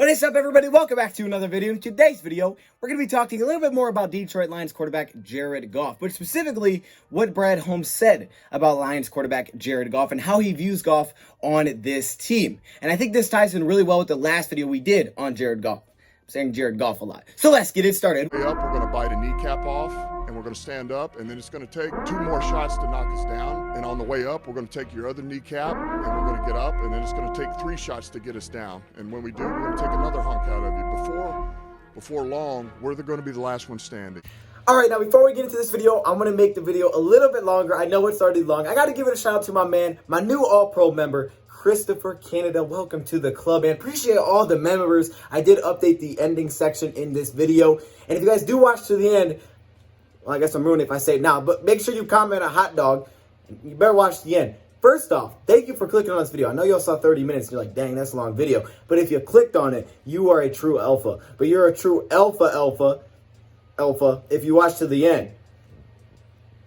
What is up, everybody? Welcome back to another video. In today's video, we're going to be talking a little bit more about Detroit Lions quarterback Jared Goff, but specifically what Brad Holmes said about Lions quarterback Jared Goff and how he views Goff on this team. And I think this ties in really well with the last video we did on Jared Goff. I'm saying Jared Goff a lot. So let's get it started. Way up, we're going to bite a kneecap off, and we're going to stand up, and then it's going to take 2 more shots to knock us down. And on the way up, we're going to take your other kneecap, and we're going to get up, and then it's going to take 3 shots to get us down. And when we do, we're going to take another hunk out of you. Before long, we're going to be the last one standing. All right, now before we get into this video, I'm going to make the video a little bit longer. I know it's already long. I got to give it a shout out to my man, my new All-Pro member, Christopher Canada. Welcome to the club, and appreciate all the members. I did update the ending section in this video, and if you guys do watch to the end, well, I guess I'm ruining it if I say it now, but make sure you comment a hot dog. You better watch the end. First off, thank you for clicking on this video. I know y'all saw 30 minutes and you're like, dang, that's a long video. But if you clicked on it, you are a true alpha. But you're a true alpha if you watch to the end.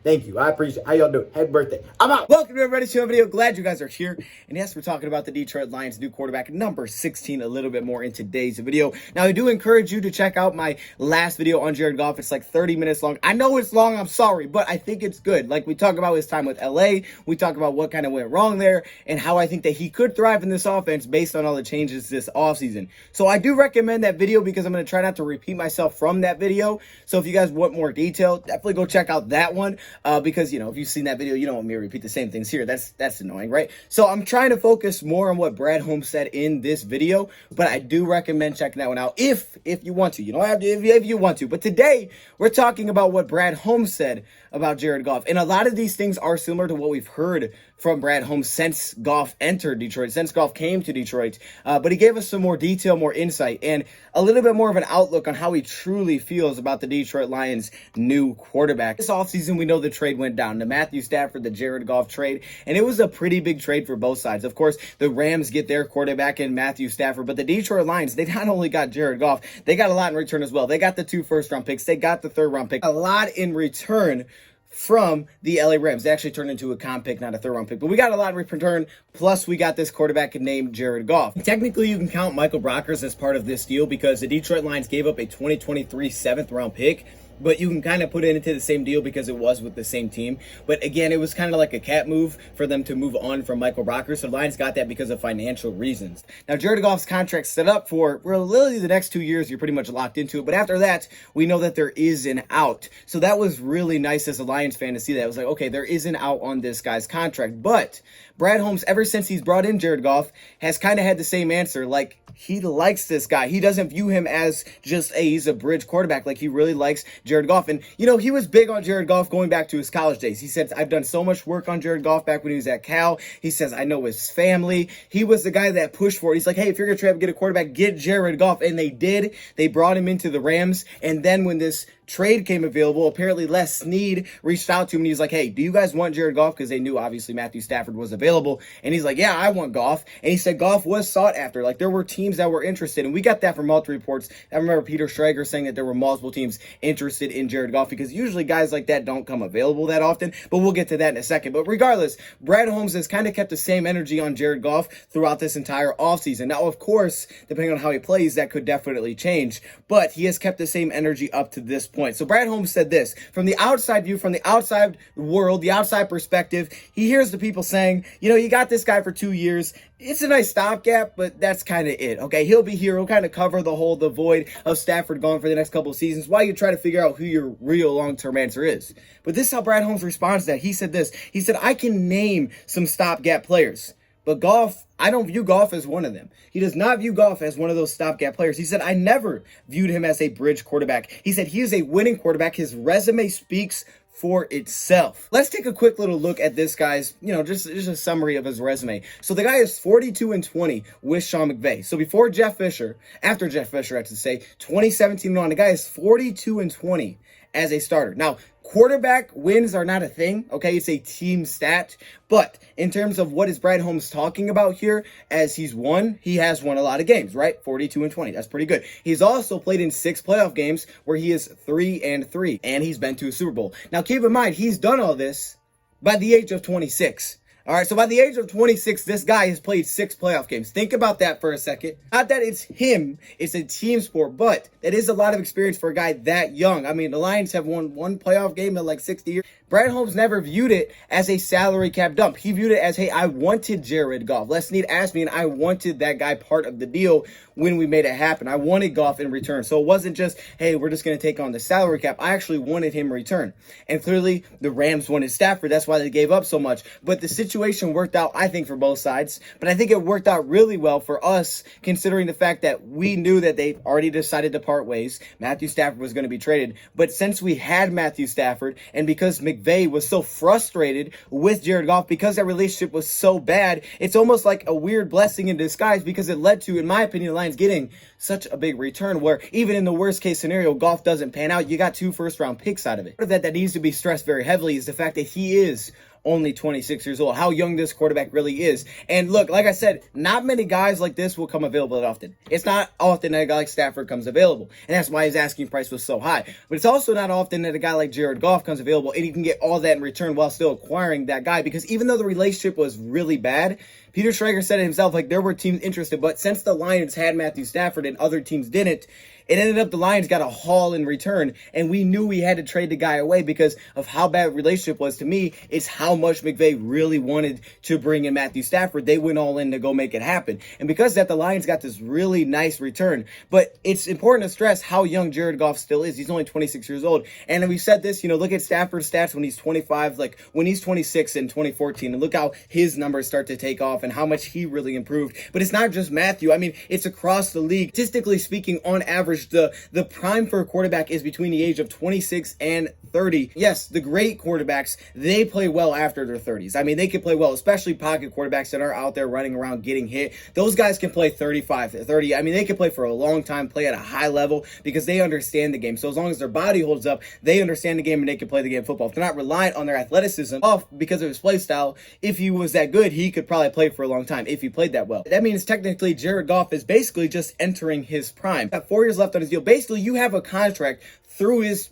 Thank you. I appreciate it. How y'all doing? Happy birthday. I'm out. Welcome to everybody to a video. Glad you guys are here. And yes, we're talking about the Detroit Lions new quarterback, number 16, a little bit more in today's video. Now, I do encourage you to check out my last video on Jared Goff. It's like 30 minutes long. I know it's long. I'm sorry, but I think it's good. Like, we talk about his time with LA. We talk about what kind of went wrong there and how I think that he could thrive in this offense based on all the changes this offseason. So I do recommend that video because I'm going to try not to repeat myself from that video. So if you guys want more detail, definitely go check out that one. Because, you know, if you've seen that video, you don't want me to repeat the same things here. That's annoying, right? So I'm trying to focus more on what Brad Holmes said in this video, but I do recommend checking that one out if you want to. You don't have to if you want to. But today, we're talking about what Brad Holmes said about Jared Goff. And a lot of these things are similar to what we've heard from Brad Holmes since Goff entered Detroit, since Goff came to Detroit. But he gave us some more detail, more insight, and a little bit more of an outlook on how he truly feels about the Detroit Lions' new quarterback. This offseason, we know the trade went down. The Matthew Stafford, the Jared Goff trade, and it was a pretty big trade for both sides. Of course, the Rams get their quarterback in Matthew Stafford, but the Detroit Lions, they not only got Jared Goff, they got a lot in return as well. They got the 2 first-round picks. They got the 3rd-round pick. A lot in return from the LA Rams. They actually turned into a comp pick, not a 3rd-round pick. But we got a lot in return, plus we got this quarterback named Jared Goff. Technically, you can count Michael Brockers as part of this deal because the Detroit Lions gave up a 2023 7th-round pick. But you can kind of put it into the same deal because it was with the same team. But again, it was kind of like a cat move for them to move on from Michael Brockers. So the Lions got that because of financial reasons. Now, Jared Goff's contract set up for literally the next 2 years. You're pretty much locked into it. But after that, we know that there is an out. So that was really nice as a Lions fan to see that. It was like, okay, there is an out on this guy's contract. But Brad Holmes, ever since he's brought in Jared Goff, has kind of had the same answer. Like, he likes this guy. He doesn't view him as just he's a bridge quarterback. Like, he really likes Jared Goff. And, you know, he was big on Jared Goff going back to his college days. He said, I've done so much work on Jared Goff back when he was at Cal. He says, I know his family. He was the guy that pushed for it. He's like, hey, if you're going to try to get a quarterback, get Jared Goff. And they did. They brought him into the Rams. And then when this trade came available, apparently Les Snead reached out to him and he's like, hey, do you guys want Jared Goff? Because they knew obviously Matthew Stafford was available. And he's like, yeah, I want Goff. And he said Goff was sought after. Like, there were teams that were interested. And we got that from multiple reports. I remember Peter Schrager saying that there were multiple teams interested in Jared Goff because usually guys like that don't come available that often. But we'll get to that in a second. But regardless, Brad Holmes has kind of kept the same energy on Jared Goff throughout this entire offseason. Now, of course, depending on how he plays, that could definitely change. But he has kept the same energy up to this point. So Brad Holmes said this, from the outside view, from the outside world, the outside perspective, he hears the people saying, you know, you got this guy for 2 years. It's a nice stopgap, but that's kind of it, okay? He'll be here. He'll kind of cover the void of Stafford gone for the next couple of seasons while you try to figure out who your real long-term answer is. But this is how Brad Holmes responds to that. He said this. He said, I can name some stopgap players, but Goff, I don't view Goff as one of them. He does not view Goff as one of those stopgap players. He said, I never viewed him as a bridge quarterback. He said he is a winning quarterback. His resume speaks for itself. Let's take a quick little look at this guy's, just a summary of his resume. So the guy is 42-20 with Sean McVay. So after Jeff Fisher, I have to say, 2017 on, the guy is 42-20 as a starter. Now, quarterback wins are not a thing, okay? It's a team stat. But in terms of what is Brad Holmes talking about here, as he has won a lot of games, right? 42-20. That's pretty good. He's also played in 6 playoff games where he is 3-3, and he's been to a Super Bowl. Now, keep in mind, he's done all this by the age of 26. All right, so by the age of 26, this guy has played 6 playoff games. Think about that for a second. Not that it's him, it's a team sport, but that is a lot of experience for a guy that young. I mean, the Lions have won 1 playoff game in like 60 years. Brad Holmes never viewed it as a salary cap dump. He viewed it as, hey, I wanted Jared Goff. Les Snead asked me, and I wanted that guy part of the deal when we made it happen. I wanted Goff in return. So it wasn't just, hey, we're just going to take on the salary cap. I actually wanted him in return. And clearly, the Rams wanted Stafford. That's why they gave up so much. But the situation worked out, I think, for both sides. But I think it worked out really well for us, considering the fact that we knew that they already decided to part ways. Matthew Stafford was going to be traded. But since we had Matthew Stafford, and because McVay was so frustrated with Jared Goff because that relationship was so bad, it's almost like a weird blessing in disguise because it led to, in my opinion, the Lions getting such a big return where even in the worst case scenario, Goff doesn't pan out. You got 2 first-round picks out of it. Part of that needs to be stressed very heavily is the fact that he is only 26 years old, how young this quarterback really is. And look, like I said, not many guys like this will come available that often. It's not often that a guy like Stafford comes available, and that's why his asking price was so high. But it's also not often that a guy like Jared Goff comes available and you can get all that in return while still acquiring that guy, because even though the relationship was really bad, Peter Schrager said it himself, like there were teams interested, but since the Lions had Matthew Stafford and other teams didn't, it ended up the Lions got a haul in return, and we knew we had to trade the guy away because of how bad the relationship was. To me, it's how much McVay really wanted to bring in Matthew Stafford. They went all in to go make it happen. And because of that, the Lions got this really nice return. But it's important to stress how young Jared Goff still is. He's only 26 years old. And we said this, look at Stafford's stats when he's 25, like when he's 26 in 2014, and look how his numbers start to take off and how much he really improved. But it's not just Matthew. I mean, it's across the league. Statistically speaking, on average, the prime for a quarterback is between the age of 26 and 30. Yes, the great quarterbacks, they play well after their 30s. I mean, they can play well, especially pocket quarterbacks that are out there running around getting hit. Those guys can play 35 to 30. I mean, they can play for a long time, play at a high level because they understand the game. So as long as their body holds up, they understand the game and they can play the game of football. If they're not reliant on their athleticism off because of his play style, if he was that good, he could probably play for a long time if he played that well. That means technically Jared Goff is basically just entering his prime. Got 4 years left on his deal. Basically, you have a contract through his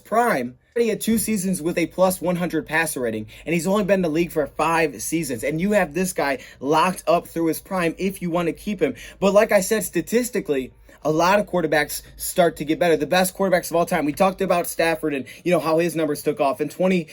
prime. He had 2 seasons with a plus 100 passer rating, and he's only been in the league for 5 seasons. And you have this guy locked up through his prime if you want to keep him. But like I said, statistically, a lot of quarterbacks start to get better. The best quarterbacks of all time. We talked about Stafford and how his numbers took off. And when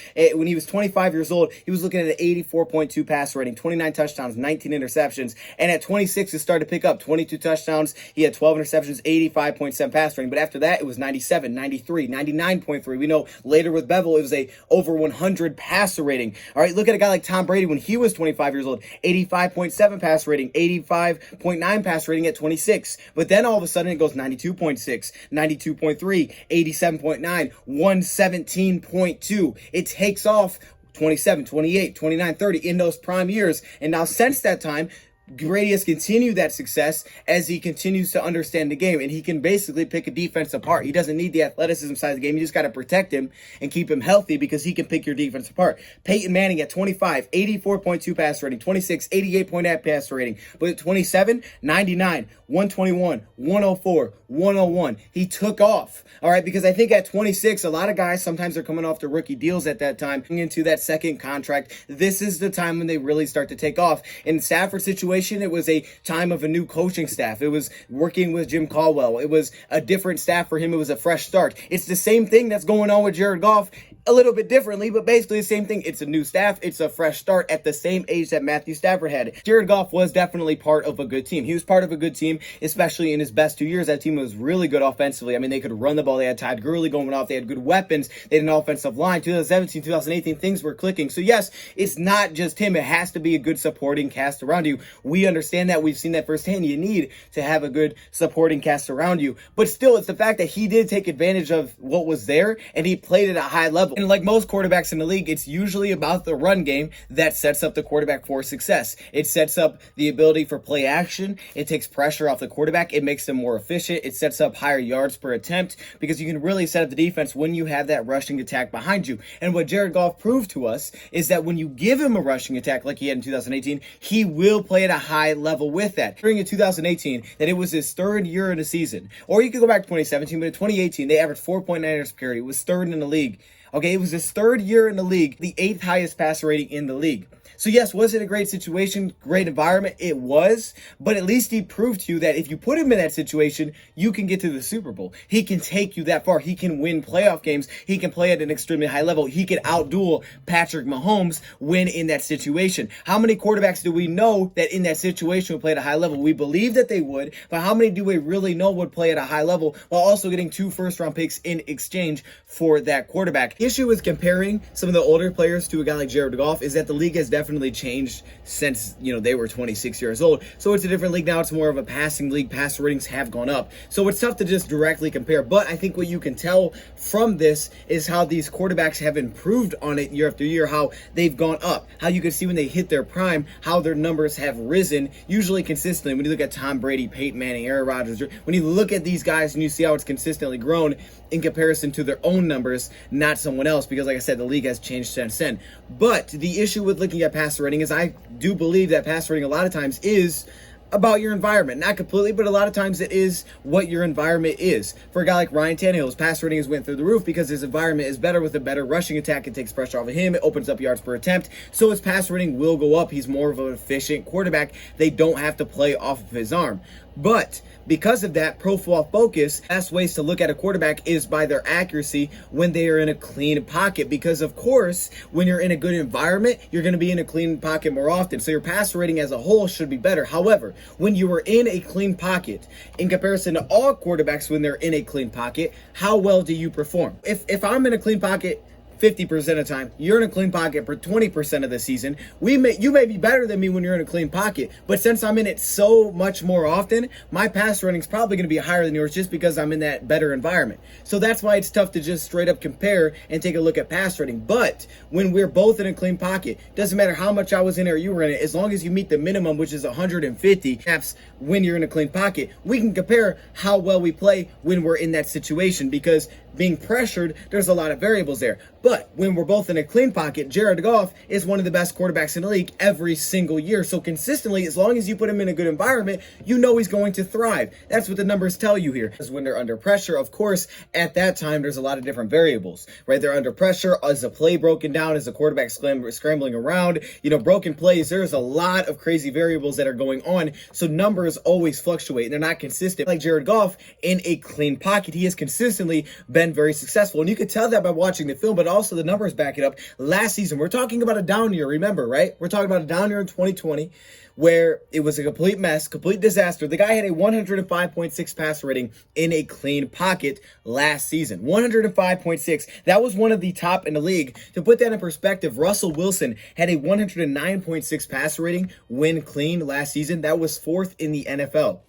he was 25 years old, he was looking at an 84.2 passer rating, 29 touchdowns, 19 interceptions. And at 26, it started to pick up 22 touchdowns. He had 12 interceptions, 85.7 passer rating. But after that, it was 97, 93, 99.3. We know later with Bevel, it was a over 100 passer rating. All right, look at a guy like Tom Brady when he was 25 years old, 85.7 passer rating, 85.9 passer rating at 26. But then all of a sudden, it goes 92.6, 92.3, 87.9, 117.2. It takes off 27, 28, 29, 30 in those prime years. And now since that time, Brady has continued that success as he continues to understand the game, and he can basically pick a defense apart. He doesn't need the athleticism side of the game. You just got to protect him and keep him healthy because he can pick your defense apart. Peyton Manning at 25, 84.2 passer rating, 26, 88.8 passer rating, but at 27, 99, 121, 104, 101. He took off, all right, because I think at 26, a lot of guys, sometimes they're coming off the rookie deals at that time, into that second contract. This is the time when they really start to take off. In Stafford's situation, it was a time of a new coaching staff. It was working with Jim Caldwell. It was a different staff for him. It was a fresh start. It's the same thing that's going on with Jared Goff, a little bit differently, but basically the same thing. It's a new staff. It's a fresh start at the same age that Matthew Stafford had. Jared Goff was definitely part of a good team. He was part of a good team, especially in his best 2 years. That team was really good offensively. I mean, they could run the ball. They had Todd Gurley going off. They had good weapons. They had an offensive line. 2017, 2018, things were clicking. So yes, it's not just him. It has to be a good supporting cast around you. We understand that. We've seen that firsthand. You need to have a good supporting cast around you. But still, it's the fact that he did take advantage of what was there, and he played at a high level. And like most quarterbacks in the league, it's usually about the run game that sets up the quarterback for success. It sets up the ability for play action. It takes pressure off the quarterback. It makes them more efficient. It sets up higher yards per attempt because you can really set up the defense when you have that rushing attack behind you. And what Jared Goff proved to us is that when you give him a rushing attack like he had in 2018, he will play at a high level with that. During in 2018, that it was his 3rd year in the season. Or you could go back to 2017, but in 2018, they averaged 4.9 yards per carry. It was 3rd in the league. Okay, it was his third year in the league, the 8th highest passer rating in the league. So yes, was it a great situation, great environment? It was, but at least he proved to you that if you put him in that situation, you can get to the Super Bowl. He can take you that far. He can win playoff games. He can play at an extremely high level. He can outduel Patrick Mahomes when in that situation. How many quarterbacks do we know that in that situation would play at a high level? We believe that they would, but how many do we really know would play at a high level while also getting 2 first-round picks in exchange for that quarterback? The issue with comparing some of the older players to a guy like Jared Goff is that the league has definitely changed since, they were 26 years old. So it's a different league now. It's more of a passing league. Passer ratings have gone up. So it's tough to just directly compare. But I think what you can tell from this is how these quarterbacks have improved on it year after year, how they've gone up, how you can see when they hit their prime, how their numbers have risen, usually consistently. When you look at Tom Brady, Peyton Manning, Aaron Rodgers, when you look at these guys and you see how it's consistently grown in comparison to their own numbers, not someone else, because like I said, the league has changed since then. But the issue with looking at passer rating is I do believe that passer rating a lot of times is about your environment. Not completely, but a lot of times it is what your environment is. For a guy like Ryan Tannehill, his pass rating has went through the roof because his environment is better with a better rushing attack. It takes pressure off of him. It opens up yards per attempt. So his pass rating will go up. He's more of an efficient quarterback. They don't have to play off of his arm. But because of that, Pro Football Focus, best ways to look at a quarterback is by their accuracy when they are in a clean pocket. Because of course, when you're in a good environment, you're going to be in a clean pocket more often. So your passer rating as a whole should be better. However, when you are in a clean pocket, in comparison to all quarterbacks when they're in a clean pocket, how well do you perform? If I'm in a clean pocket 50% of the time, you're in a clean pocket for 20% of the season, you may be better than me when you're in a clean pocket, but since I'm in it so much more often, my pass rating is probably going to be higher than yours just because I'm in that better environment. So that's why it's tough to just straight up compare and take a look at pass rating. But when we're both in a clean pocket, doesn't matter how much I was in it or you were in it, as long as you meet the minimum, which is 150 snaps when you're in a clean pocket, we can compare how well we play when we're in that situation, because being pressured, there's a lot of variables there. But when we're both in a clean pocket, Jared Goff is one of the best quarterbacks in the league every single year. So consistently, as long as you put him in a good environment, you know he's going to thrive. That's what the numbers tell you here. Because when they're under pressure, of course, at that time, there's a lot of different variables, right? They're under pressure. Is a play broken down? Is the quarterback scrambling around? Broken plays. There's a lot of crazy variables that are going on. So numbers always fluctuate and they're not consistent. Like Jared Goff in a clean pocket, he has consistently been very successful. And you could tell that by watching the film, but also the numbers back it up. Last season, we're talking about a down year, remember, right? We're talking about a down year in 2020 where it was a complete mess, complete disaster. The guy had a 105.6 passer rating in a clean pocket last season. 105.6. That was one of the top in the league. To put that in perspective, Russell Wilson had a 109.6 passer rating when clean last season. That was 4th in the NFL.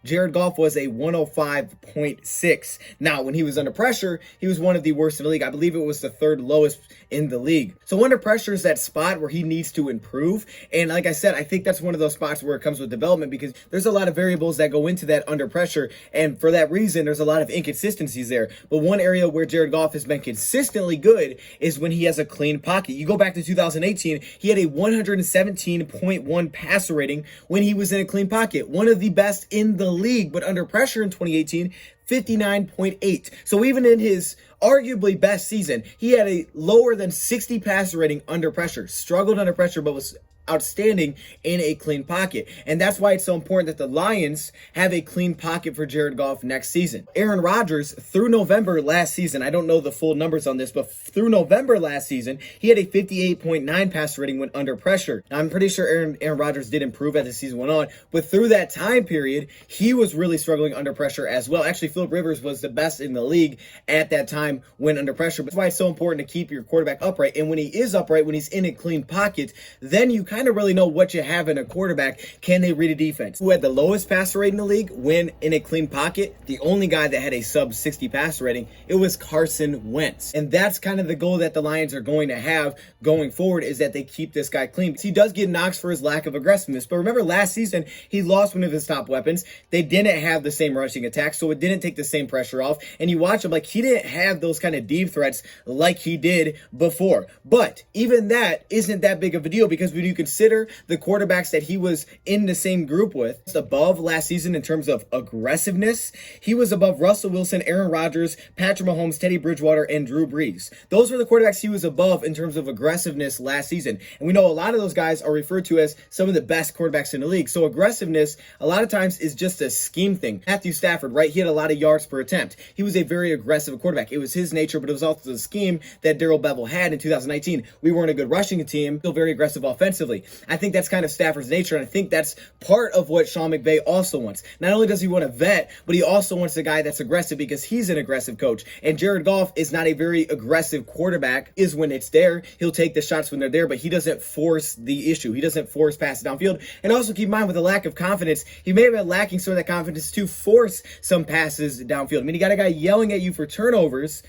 Jared Goff was a 105.6. Now, when he was under pressure, he was one of the worst in the league. I believe it was the 3rd lowest in the league. So under pressure is that spot where he needs to improve. And like I said, I think that's one of those spots where it comes with development, because there's a lot of variables that go into that under pressure. And for that reason, there's a lot of inconsistencies there. But one area where Jared Goff has been consistently good is when he has a clean pocket. You go back to 2018, he had a 117.1 passer rating when he was in a clean pocket. One of the best in the league, but under pressure in 2018, 59.8. So even in his arguably best season, he had a lower than 60 passer rating under pressure. Struggled under pressure, but was outstanding in a clean pocket. And that's why it's so important that the Lions have a clean pocket for Jared Goff next season. Aaron Rodgers, through November last season, I don't know the full numbers on this, but through November last season, he had a 58.9 passer rating when under pressure. Now, I'm pretty sure Aaron Rodgers did improve as the season went on, but through that time period, he was really struggling under pressure as well. Actually, Philip Rivers was the best in the league at that time when under pressure. But that's why it's so important to keep your quarterback upright. And when he is upright, when he's in a clean pocket, then you kind of really know what you have in a quarterback. Can they read a defense? Who had the lowest passer rate in the league when in a clean pocket? The only guy that had a sub 60 passer rating, it was Carson Wentz. And that's kind of the goal that the Lions are going to have going forward, is that they keep this guy clean. He does get knocks for his lack of aggressiveness, but remember last season, he lost one of his top weapons. They didn't have the same rushing attack, so it didn't take the same pressure off. And you watch him, like, he didn't have those kind of deep threats like he did before. But even that isn't that big of a deal, because when you consider the quarterbacks that he was in the same group with, above last season in terms of aggressiveness, he was above Russell Wilson, Aaron Rodgers, Patrick Mahomes, Teddy Bridgewater, and Drew Brees. Those were the quarterbacks he was above in terms of aggressiveness last season. And we know a lot of those guys are referred to as some of the best quarterbacks in the league. So aggressiveness, a lot of times, is just a scheme thing. Matthew Stafford, right? He had a lot of yards per attempt. He was a very aggressive quarterback. It was his nature, but it was also the scheme that Darrell Bevel had in 2019. We weren't a good rushing team, still very aggressive offensively. I think that's kind of Stafford's nature, and I think that's part of what Sean McVay also wants. Not only does he want a vet, but he also wants a guy that's aggressive because he's an aggressive coach. And Jared Goff is not a very aggressive quarterback. Is when it's there, he'll take the shots when they're there, but he doesn't force the issue. He doesn't force passes downfield. And also keep in mind, with a lack of confidence, he may have been lacking some of that confidence to force some passes downfield. I mean, you got a guy yelling at you for turnovers.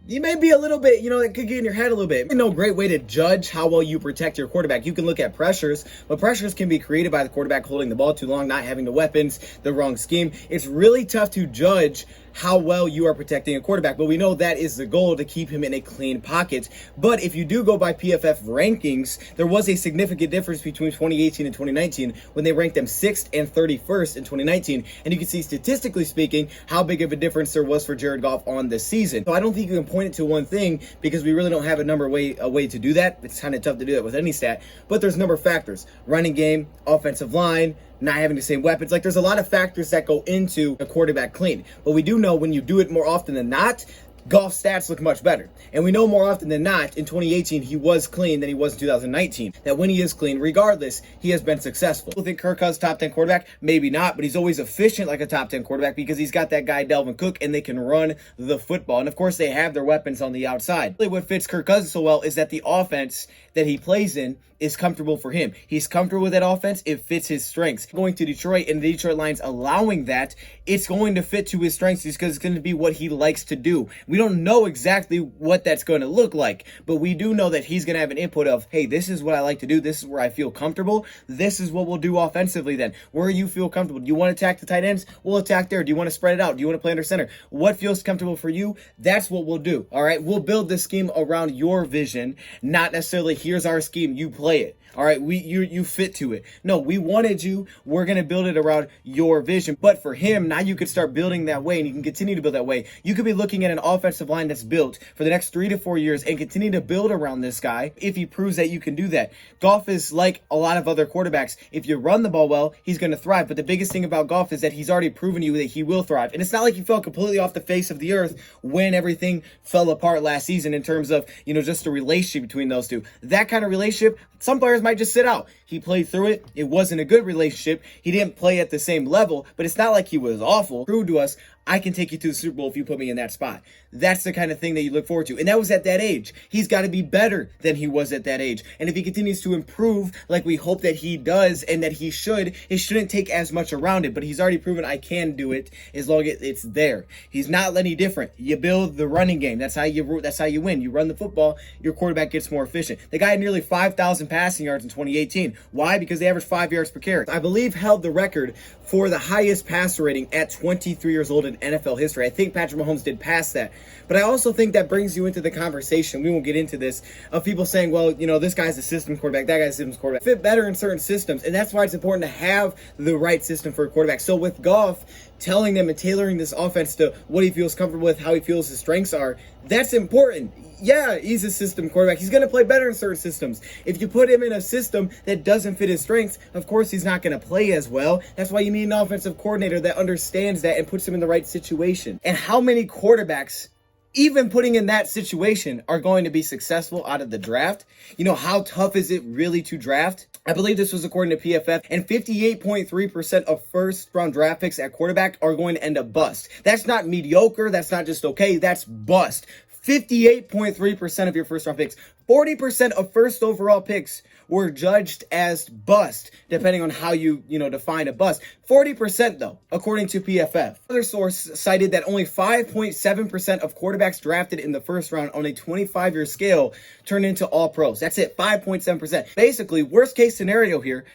You may be a little bit, that could get in your head a little bit. No great way to judge how well you protect your quarterback. You can look at pressures, but pressures can be created by the quarterback holding the ball too long, not having the weapons, the wrong scheme. It's really tough to judge how well you are protecting a quarterback, but we know that is the goal, to keep him in a clean pocket. But if you do go by PFF rankings, there was a significant difference between 2018 and 2019 when they ranked them 6th and 31st in 2019. And you can see, statistically speaking, how big of a difference there was for Jared Goff on this season. So I don't think you can point it to one thing, because we really don't have a way to do that. It's kind of tough to do that with any stat, but there's a number of factors: running game, offensive line, not having the same weapons. Like, there's a lot of factors that go into a quarterback clean. But we do know when you do it more often than not, Goff's stats look much better. And we know more often than not, in 2018, he was clean than he was in 2019. That when he is clean, regardless, he has been successful. I think Kirk Cousins top 10 quarterback? Maybe not, but he's always efficient like a top 10 quarterback because he's got that guy Dalvin Cook, and they can run the football. And of course, they have their weapons on the outside. Really, what fits Kirk Cousins so well is that the offense that he plays in is comfortable for him. He's comfortable with that offense. It fits his strengths. Going to Detroit, and the Detroit Lions allowing that, it's going to fit to his strengths because it's going to be what he likes to do. We don't know exactly what that's going to look like, but we do know that he's going to have an input of, hey, this is what I like to do. This is where I feel comfortable. This is what we'll do offensively then. Where you feel comfortable. Do you want to attack the tight ends? We'll attack there. Do you want to spread it out? Do you want to play under center? What feels comfortable for you? That's what we'll do. All right. We'll build the scheme around your vision, not necessarily here's our scheme, you play it. All right, you fit to it. No, we wanted you. We're going to build it around your vision. But for him, now you could start building that way, and you can continue to build that way. You could be looking at an offensive line that's built for the next 3 to 4 years and continue to build around this guy if he proves that you can do that. Goff is like a lot of other quarterbacks. If you run the ball well, he's going to thrive. But the biggest thing about Goff is that he's already proven you that he will thrive. And it's not like he fell completely off the face of the earth when everything fell apart last season in terms of, just the relationship between those two. That kind of relationship, some players might just sit out. He played through it. It wasn't a good relationship. He didn't play at the same level, but it's not like he was awful. Proved to us, I can take you to the Super Bowl if you put me in that spot. That's the kind of thing that you look forward to. And that was at that age. He's got to be better than he was at that age. And if he continues to improve like we hope that he does and that he should, it shouldn't take as much around it. But he's already proven I can do it as long as it's there. He's not any different. You build the running game. That's how you win. You run the football, your quarterback gets more efficient. The guy had nearly 5,000 passing yards in 2018. Why? Because they averaged 5 yards per carry. I believe held the record for the highest passer rating at 23 years old in NFL history. I think Patrick Mahomes did pass that. But I also think that brings you into the conversation, we won't get into this, of people saying, well, this guy's a system quarterback, that guy's a system quarterback. Fit better in certain systems, and that's why it's important to have the right system for a quarterback. So with Goff, telling them and tailoring this offense to what he feels comfortable with, how he feels his strengths are, that's important. Yeah, he's a system quarterback. He's going to play better in certain systems. If you put him in a system that doesn't fit his strengths, of course he's not going to play as well. That's why you need an offensive coordinator that understands that and puts him in the right situation. And how many quarterbacks, even putting in that situation, are going to be successful out of the draft? How tough is it really to draft? I believe this was according to PFF, and 58.3% of first-round draft picks at quarterback are going to end up bust. That's not mediocre. That's not just okay. That's bust. 58.3% of your first-round picks. 40% of first overall picks were judged as bust, depending on how you define a bust. 40% though, according to PFF. Another source cited that only 5.7% of quarterbacks drafted in the first round on a 25-year scale turned into all pros. That's it, 5.7%. Basically, worst case scenario here,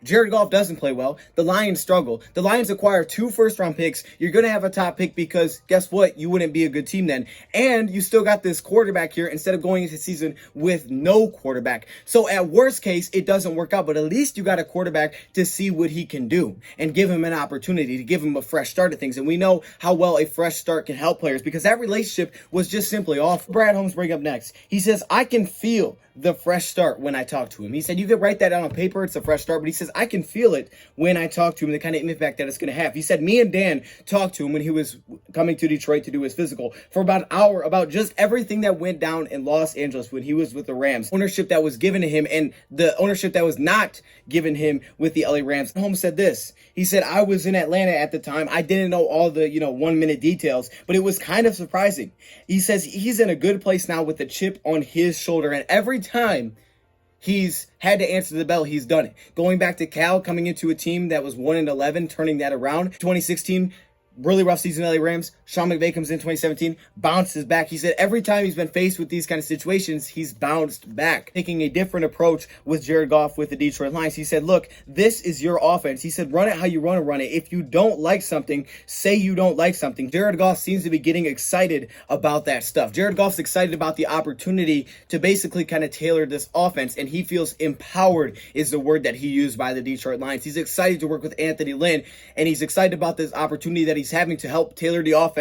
Jared Goff doesn't play well. The Lions struggle. The Lions acquire 2 first-round picks. You're going to have a top pick because guess what? You wouldn't be a good team then. And you still got this quarterback here instead of going into the season with no quarterback. So at worst worst case, it doesn't work out, but at least you got a quarterback to see what he can do and give him an opportunity, to give him a fresh start at things. And we know how well a fresh start can help players, because that relationship was just simply off. Brad Holmes bring up next. He says, I can feel the fresh start when I talk to him. He said, you could write that down on paper, it's a fresh start, but he says, I can feel it when I talk to him, the kind of impact that it's going to have. He said, me and Dan talked to him when he was coming to Detroit to do his physical for about an hour about just everything that went down in Los Angeles when he was with the Rams, ownership that was given to him and the ownership that was not given him with the LA Rams. Holmes said this. He said, I was in Atlanta at the time. I didn't know all the, 1 minute details, but it was kind of surprising. He says he's in a good place now with the chip on his shoulder, and every time he's had to answer the bell, he's done it. Going back to Cal, coming into a team that was 1-11, turning that around. 2016, really rough season, LA Rams. Sean McVay comes in 2017, bounces back. He said every time he's been faced with these kind of situations, he's bounced back, taking a different approach with Jared Goff with the Detroit Lions. He said, look, this is your offense. He said, run it how you want to run it. If you don't like something, say you don't like something. Jared Goff seems to be getting excited about that stuff. Jared Goff's excited about the opportunity to basically kind of tailor this offense, and he feels empowered is the word that he used by the Detroit Lions. He's excited to work with Anthony Lynn, and he's excited about this opportunity that he's having to help tailor the offense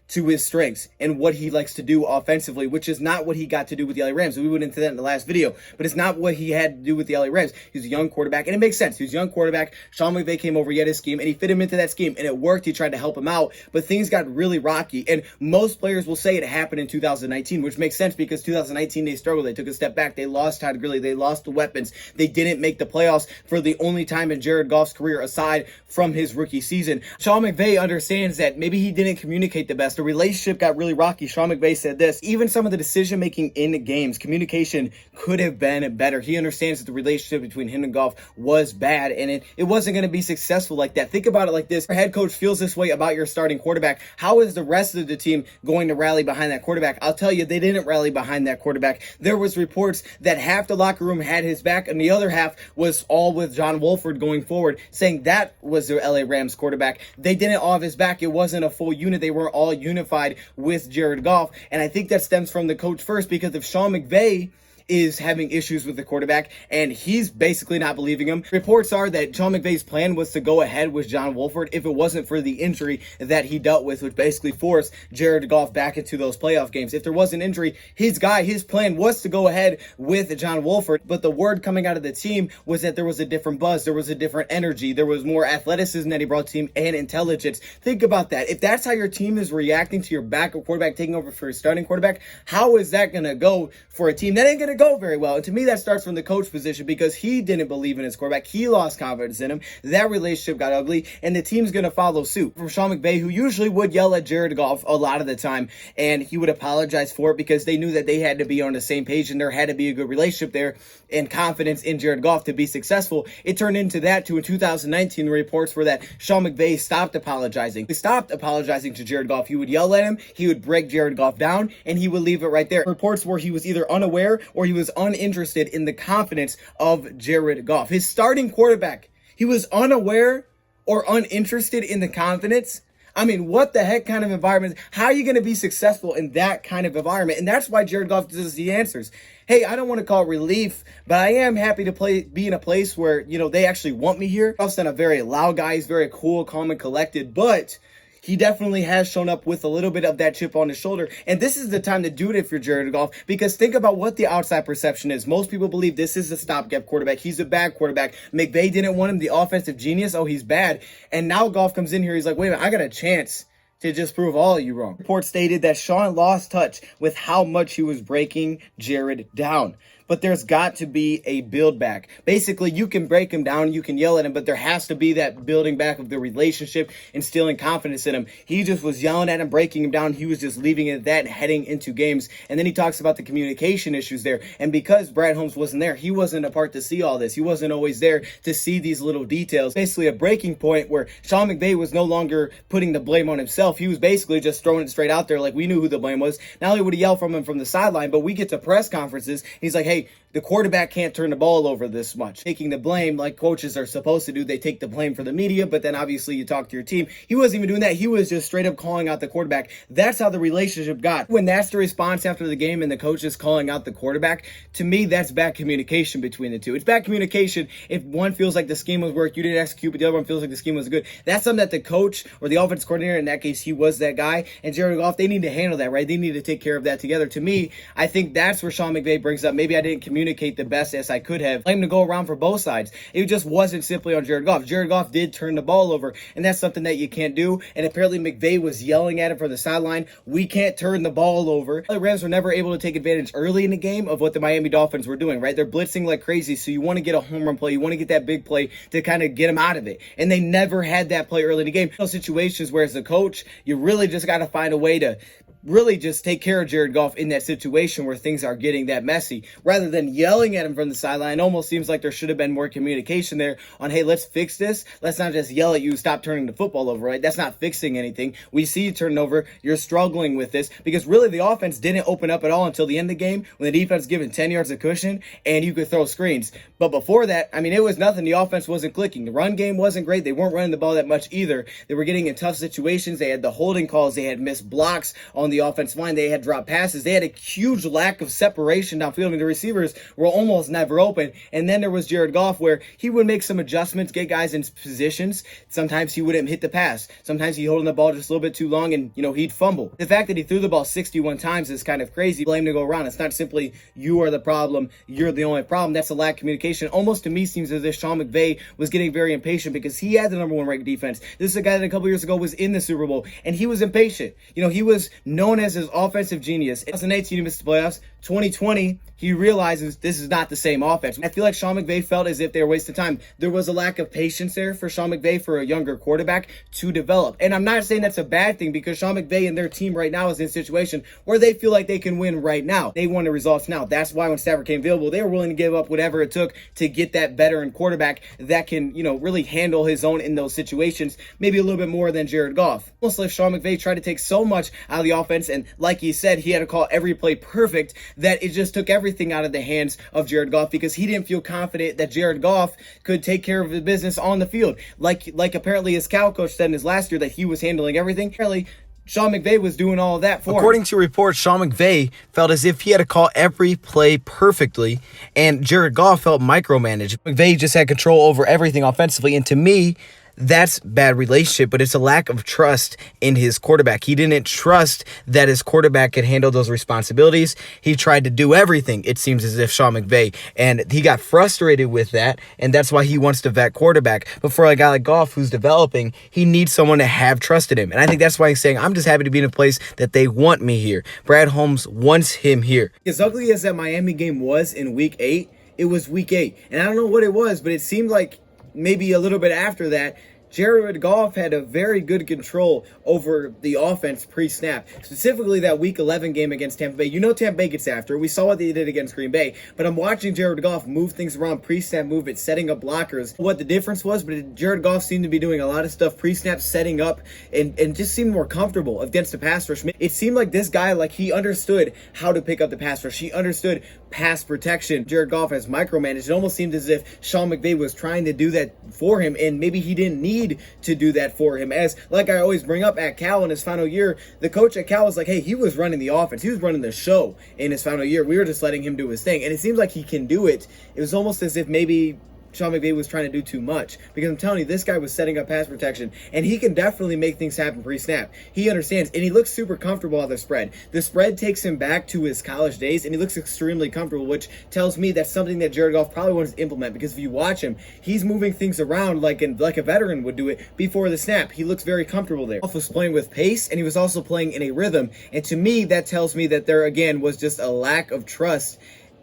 to his strengths and what he likes to do offensively, which is not what he got to do with the LA Rams. We went into that in the last video, but it's not what he had to do with the LA Rams. He's a young quarterback, and it makes sense. He was a young quarterback. Sean McVay came over, he had his scheme, and he fit him into that scheme, and it worked. He tried to help him out, but things got really rocky, and most players will say it happened in 2019, which makes sense because 2019 they struggled. They took a step back. They lost Todd Gurley. They lost the weapons. They didn't make the playoffs for the only time in Jared Goff's career aside from his rookie season. Sean McVay understands that maybe he didn't communicate the best. The relationship got really rocky. Sean McVay said this, even some of the decision making in the games, communication could have been better. He understands that the relationship between him and Goff was bad, and it wasn't going to be successful like that. Think about it like this. Your head coach feels this way about your starting quarterback. How is the rest of the team going to rally behind that quarterback? I'll tell you, they didn't rally behind that quarterback. There was reports that half the locker room had his back, and the other half was all with John Wolford going forward, saying that was the LA Rams quarterback. They didn't all have his back. It wasn't a full unit. They weren't all unified with Jared Goff. And I think that stems from the coach first, because if Sean McVay is having issues with the quarterback and he's basically not believing him, reports are that Sean McVay's plan was to go ahead with John Wolford if it wasn't for the injury that he dealt with, which basically forced Jared Goff back into those playoff games. If there was an injury, his plan was to go ahead with John Wolford, but the word coming out of the team was that there was a different buzz, there was a different energy, there was more athleticism that he brought to the team and intelligence. Think about that. If that's how your team is reacting to your backup quarterback taking over for your starting quarterback, how is that going to go for a team? That ain't going to go very well. And to me, that starts from the coach position, because he didn't believe in his quarterback. He lost confidence in him. That relationship got ugly, and the team's going to follow suit. From Sean McVay, who usually would yell at Jared Goff a lot of the time, and he would apologize for it because they knew that they had to be on the same page and there had to be a good relationship there and confidence in Jared Goff to be successful. It turned into that in 2019, the reports were that Sean McVay stopped apologizing. He stopped apologizing to Jared Goff. He would yell at him, he would break Jared Goff down, and he would leave it right there. Reports were he was either unaware or he was uninterested in the confidence of Jared Goff. His starting quarterback, he was unaware or uninterested in the confidence. I mean, what the heck kind of environment? How are you going to be successful in that kind of environment? And that's why Jared Goff gives us the answers. Hey, I don't want to call it relief, but I am happy to be in a place where, they actually want me here. Goff's not a very loud guy. He's very cool, calm, and collected, but he definitely has shown up with a little bit of that chip on his shoulder. And this is the time to do it if you're Jared Goff, because think about what the outside perception is. Most people believe this is a stopgap quarterback. He's a bad quarterback. McVay didn't want him, the offensive genius. Oh, he's bad. And now Goff comes in here. He's like, wait a minute, I got a chance to just prove all of you wrong. Reports stated that Sean lost touch with how much he was breaking Jared down. But there's got to be a build back. Basically, you can break him down, you can yell at him, but there has to be that building back of the relationship, instilling confidence in him. He just was yelling at him, breaking him down. He was just leaving it at that and heading into games. And then he talks about the communication issues there. And because Brad Holmes wasn't there, he wasn't a part to see all this. He wasn't always there to see these little details. Basically, a breaking point where Sean McVay was no longer putting the blame on himself. He was basically just throwing it straight out there like we knew who the blame was. Not only would he yell from him from the sideline, but we get to press conferences. He's like, hey, the quarterback can't turn the ball over this much. Taking the blame like coaches are supposed to do. They take the blame for the media, but then obviously you talk to your team. He wasn't even doing that. He was just straight up calling out the quarterback. That's how the relationship got. When that's the response after the game and the coach is calling out the quarterback, to me, that's bad communication between the two. It's bad communication if one feels like the scheme was work, you didn't execute, but the other one feels like the scheme was good. That's something that the coach or the offense coordinator, in that case, he was that guy, and Jared Goff, they need to handle that, right? They need to take care of that together. To me, I think that's where Sean McVay brings up, maybe I didn't communicate the best as I could have. Blame to go around for both sides. It just wasn't simply on Jared Goff. Jared Goff did turn the ball over, and that's something that you can't do. And apparently McVay was yelling at him from the sideline, we can't turn the ball over. The Rams were never able to take advantage early in the game of what the Miami Dolphins were doing, right? They're blitzing like crazy, so you want to get a home run play, you want to get that big play to kind of get them out of it. And they never had that play early in the game. Those situations where as a coach, you really just got to find a way to really just take care of Jared Goff in that situation where things are getting that messy, rather than yelling at him from the sideline. It almost seems like there should have been more communication there on, hey, let's fix this. Let's not just yell at you, stop turning the football over, right? That's not fixing anything. We see you turning over. You're struggling with this, because really the offense didn't open up at all until the end of the game when the defense given 10 yards of cushion and you could throw screens. But before that, I mean, it was nothing. The offense wasn't clicking. The run game wasn't great. They weren't running the ball that much either. They were getting in tough situations. They had the holding calls. They had missed blocks on the offensive line. They had dropped passes. They had a huge lack of separation downfield, and the receivers were almost never open. And then there was Jared Goff, where he would make some adjustments, get guys in positions. Sometimes he wouldn't hit the pass. Sometimes he holding the ball just a little bit too long, and, he'd fumble. The fact that he threw the ball 61 times is kind of crazy. Blame to go around. It's not simply you are the problem, you're the only problem. That's a lack of communication. Almost to me seems as if Sean McVay was getting very impatient because he had the number one ranked defense. This is a guy that a couple years ago was in the Super Bowl, and he was impatient. He was known as his offensive genius. 2018, he missed the playoffs. 2020, he realizes this is not the same offense. I feel like Sean McVay felt as if they were wasting time. There was a lack of patience there for Sean McVay, for a younger quarterback to develop. And I'm not saying that's a bad thing, because Sean McVay and their team right now is in a situation where they feel like they can win right now. They want the results now. That's why when Stafford came available, they were willing to give up whatever it took to get that veteran quarterback that can, really handle his own in those situations, maybe a little bit more than Jared Goff. Almost like Sean McVay tried to take so much out of the offense, and like he said, he had to call every play perfect, that it just took everything out of the hands of Jared Goff, because he didn't feel confident that Jared Goff could take care of the business on the field. Like apparently his Cal coach said in his last year that he was handling everything. Apparently Sean McVay was doing all of that for him. According to reports, Sean McVay felt as if he had to call every play perfectly, and Jared Goff felt micromanaged. McVay just had control over everything offensively, and to me, that's bad relationship, but it's a lack of trust in his quarterback. He didn't trust that his quarterback could handle those responsibilities. He tried to do everything, it seems as if, Sean McVay, and he got frustrated with that, and that's why he wants to vet quarterback. But for a guy like Goff who's developing, he needs someone to have trusted him, and I think that's why he's saying, I'm just happy to be in a place that they want me here. Brad Holmes wants him here. As ugly as that Miami game was in Week 8, it was Week 8, and I don't know what it was, but it seemed like maybe a little bit after that, Jared Goff had a very good control over the offense pre-snap, specifically that Week 11 game against Tampa Bay. Tampa Bay gets after. We saw what they did against Green Bay, but I'm watching Jared Goff move things around pre-snap movement, setting up blockers. What the difference was, but Jared Goff seemed to be doing a lot of stuff pre-snap, setting up, and just seemed more comfortable against the pass rush. It seemed like this guy, like he understood how to pick up the pass rush. He understood pass protection. Jared Goff has micromanaged. It almost seemed as if Sean McVay was trying to do that for him, and maybe he didn't need to do that for him. As like I always bring up, at Cal in his final year, the coach at Cal was like, hey, he was running the offense. He was running the show in his final year. We were just letting him do his thing. And it seems like he can do it. It was almost as if maybe Sean McVay was trying to do too much, because I'm telling you, this guy was setting up pass protection, and he can definitely make things happen pre-snap. He understands, and he looks super comfortable on the spread. The spread takes him back to his college days, and he looks extremely comfortable, which tells me that's something that Jared Goff probably wants to implement, because if you watch him, he's moving things around like a veteran would do it before the snap. He looks very comfortable there. Goff was playing with pace, and he was also playing in a rhythm, and to me, that tells me that there, again, was just a lack of trust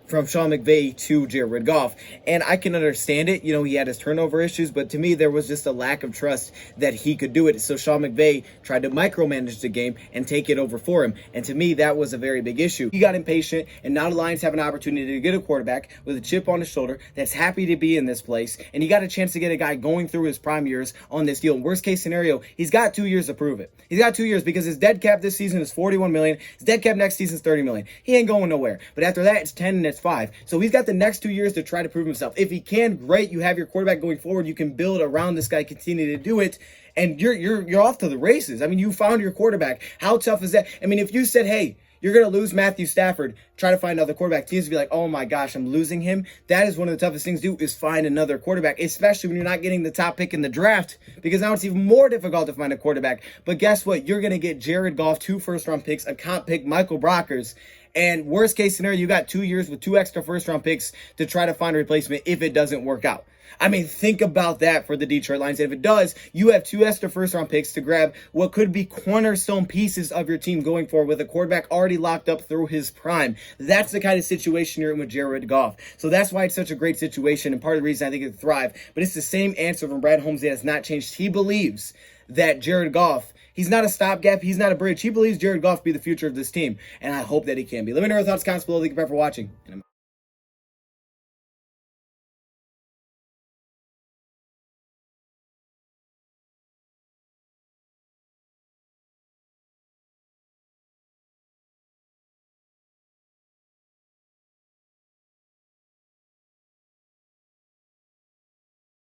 from Sean McVay to Jared Goff. And I can understand it. He had his turnover issues, but to me, there was just a lack of trust that he could do it. So Sean McVay tried to micromanage the game and take it over for him. And to me, that was a very big issue. He got impatient, and now the Lions have an opportunity to get a quarterback with a chip on his shoulder that's happy to be in this place. And he got a chance to get a guy going through his prime years on this deal. Worst case scenario, he's got 2 years to prove it. He's got 2 years, because his dead cap this season is $41 million. His dead cap next season is $30 million. He ain't going nowhere. But after that, it's 10 and it's next 5. So he's got the next 2 years to try to prove himself. If he can, great. You have your quarterback going forward. You can build around this guy, continue to do it, and you're off to the races. I mean, you found your quarterback. How tough is that? I mean, if you said, hey, you're going to lose Matthew Stafford, try to find another quarterback. Teams would be like, oh my gosh, I'm losing him. That is one of the toughest things to do, is find another quarterback, especially when you're not getting the top pick in the draft, because now it's even more difficult to find a quarterback. But guess what? You're going to get Jared Goff, 2 first-round picks, a comp pick, Michael Brockers. And worst case scenario, you got 2 years with 2 extra first-round picks to try to find a replacement if it doesn't work out. I mean, think about that for the Detroit Lions. And if it does, you have 2 extra first-round picks to grab what could be cornerstone pieces of your team going forward with a quarterback already locked up through his prime. That's the kind of situation you're in with Jared Goff. So that's why it's such a great situation, and part of the reason I think it thrive. But it's the same answer from Brad Holmes. It has not changed. He believes that Jared Goff, he's not a stopgap. He's not a bridge. He believes Jared Goff will be the future of this team, and I hope that he can be. Let me know your thoughts, comments below. Thank you for watching.